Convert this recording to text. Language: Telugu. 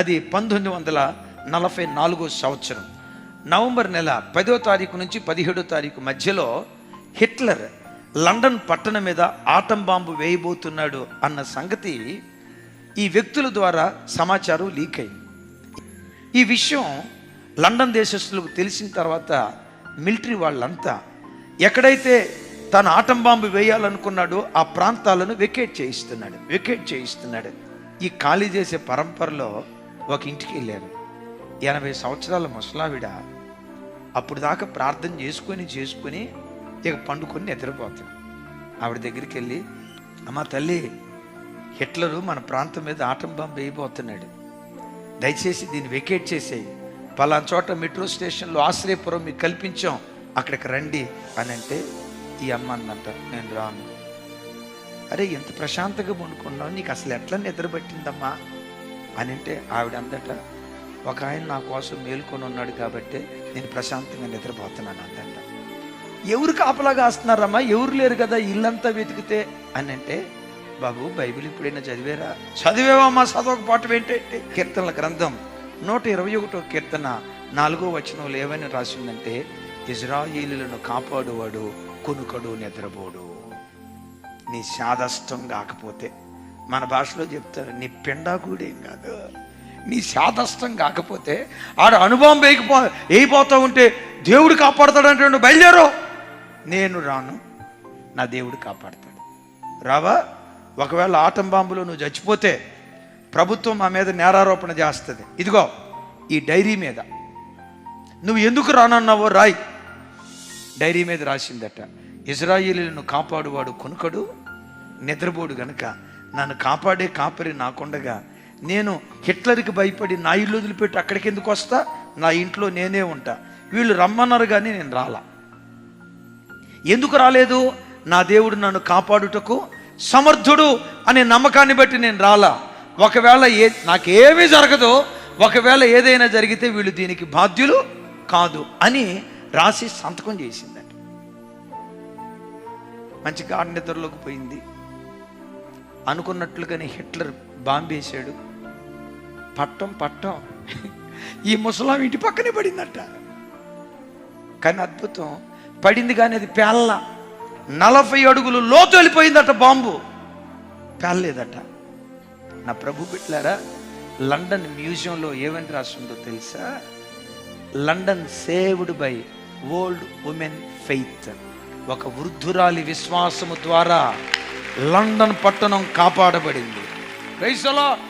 అది 1944 సంవత్సరం నవంబర్ నెల 10వ తారీఖు నుంచి 17వ తారీఖు మధ్యలో హిట్లర్ లండన్ పట్టణం మీద ఆటం బాంబు వేయబోతున్నాడు అన్న సంగతి ఈ వ్యక్తుల ద్వారా సమాచారం లీక్ అయింది. ఈ విషయం లండన్ దేశస్తులకు తెలిసిన తర్వాత మిలిటరీ వాళ్ళంతా ఎక్కడైతే తను ఆటం బాంబు వేయాలనుకున్నాడో ఆ ప్రాంతాలను వెకేట్ చేయిస్తున్నాడు. ఈ ఖాళీ చేసే పరంపరలో ఒక ఇంటికి వెళ్ళారు. 80 సంవత్సరాల ముసలావిడ అప్పుడు దాకా ప్రార్థన చేసుకొని ఇక పండుకొని నిద్రపోతాడు. ఆవిడ దగ్గరికి వెళ్ళి, అమ్మ తల్లి, హిట్లరు మన ప్రాంతం మీద ఆటం బాంబు వేయబోతున్నాడు, దయచేసి దీన్ని వెకేట్ చేసేయి, పలానా చోట మెట్రో స్టేషన్లో ఆశ్రయపురం మీకు కల్పించాం, అక్కడికి రండి అని అంటే ఈ అమ్మ అందంట, నేను రాను. అరే ఎంత ప్రశాంతంగా పండుకున్నావు, నీకు అసలు ఎట్లా నిద్ర పట్టిందమ్మా అని అంటే ఆవిడ అందట, ఒక ఆయన నా కోసం మేల్కొని ఉన్నాడు కాబట్టి నేను ప్రశాంతంగా నిద్రపోతున్నాను అందంట. ఎవరు కాపలా కాస్తున్నారమ్మా, ఎవరు లేరు కదా ఇల్లంతా వెతికితే అని అంటే, బాబు బైబిల్ ఎప్పుడైనా చదివేరా? చదివేవమ్మా, చదవక పాటు ఏంటంటే కీర్తనల గ్రంథం 121వ కీర్తన 4వ వచనంలో ఏమని రాసిందంటే, ఇజ్రాయేలులను కాపాడువాడు కొనుకడు నిద్రపోడు. నీ శాదష్టం కాకపోతే, మన భాషలో చెప్తారు, నీ పిండాకుడేం కాదు, నీ శాదష్టం కాకపోతే ఆడ అనుభవం వేయిపోతా ఉంటే దేవుడు కాపాడుతాడంటే బయలుదేరు. నేను రాను, నా దేవుడు కాపాడుతాడు. రావా? ఒకవేళ ఆటం బాంబులో నువ్వు చచ్చిపోతే ప్రభుత్వం మా మీద నేరారోపణ చేస్తుంది. ఇదిగో ఈ డైరీ మీద నువ్వు ఎందుకు రానన్నావో రాయి. డైరీ మీద రాసిందట, ఇజ్రాయేలులను కాపాడువాడు కొనుకడు నిద్రపోడు గనుక నన్ను కాపాడే కాపరి నాకుండగా నేను హిట్లర్కి భయపడి నా ఇల్లు వదిలిపెట్టి అక్కడికి ఎందుకు వస్తా? నా ఇంట్లో నేనే ఉంటా. వీళ్ళు రమ్మన్నారు కానీ నేను రాలా. ఎందుకు రాలేదు? నా దేవుడు నన్ను కాపాడుటకు సమర్థుడు అనే నమ్మకాన్ని బట్టి నేను రాలా. ఒకవేళ నాకేమీ జరగదు, ఒకవేళ ఏదైనా జరిగితే వీళ్ళు దీనికి బాధ్యులు కాదు అని రాసి సంతకం చేసిందట. మంచి గాఢ నిద్రలోకి పోయింది. అనుకున్నట్లుగానే హిట్లర్ బాంబేశాడు. పట్టం ఈ ముసలాం ఇంటి పక్కనే పడిందట. కానీ అద్భుతం, పడింది కానీ అది పేల్ల. 40 అడుగులు లోతు వెళ్ళిపోయిందట బాంబు, పేలలేదట. నా ప్రభు బిడ్డలారా, లండన్ మ్యూజియంలో ఏమని రాస్తుందో తెలుసా? London saved by old women faith. ఒక వృద్ధురాలి విశ్వాసము ద్వారా లండన్ పట్టణం కాపాడబడింది. Praise the lord.